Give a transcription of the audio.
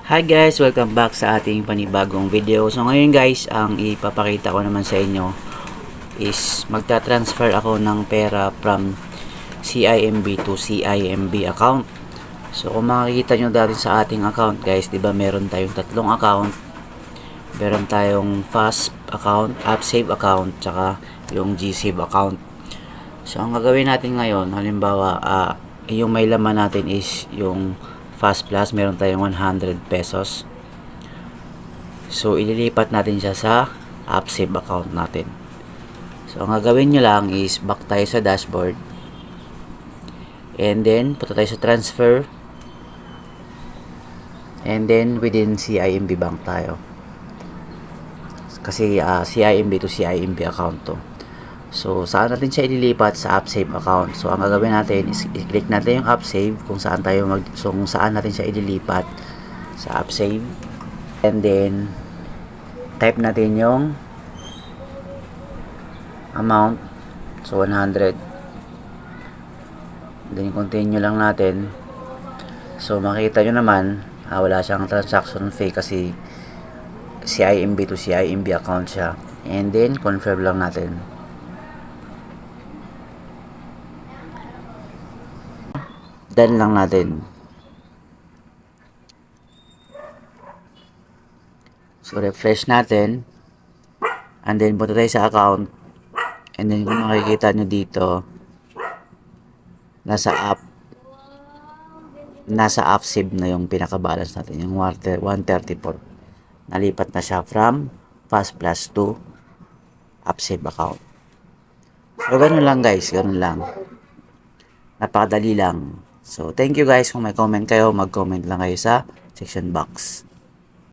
Hi guys, welcome back sa ating panibagong video. So ngayon guys, ang ipapakita ko naman sa inyo is magta-transfer ako ng pera from CIMB to CIMB account. So kung makikita nyo dati sa ating account guys, di ba meron tayong tatlong account. Meron tayong Fast account, AppSave account, tsaka yung GSave account. So ang gagawin natin ngayon, halimbawa, yung may laman natin is yung Fast Plus, meron tayong 100 pesos. So, ililipat natin siya sa AppSave account natin. So, ang gagawin nyo lang is back tayo sa dashboard. And then, punta tayo sa transfer. And then, within CIMB bank tayo. Kasi, CIMB to CIMB account to. So, saan natin siya ililipat? Sa AppSave account. So, ang gagawin natin is i-click natin yung AppSave kung saan kung saan natin siya ililipat sa AppSave. And then, type natin yung amount. So, 100. Then, continue lang natin. So, makita nyo naman, wala siyang transaction fee kasi CIMB to CIMB account siya. And then, confirm lang natin. Done lang natin. So, refresh natin. And then, punta tayo sa account. And then, kung makikita nyo dito, nasa AppSave na yung pinaka-balance natin. Yung 134. Nalipat na siya from Fast Plus to AppSave account. So, ganun lang guys. Ganun lang. Napakadali lang. So, thank you guys. Kung may comment kayo, mag-comment lang kayo sa section box.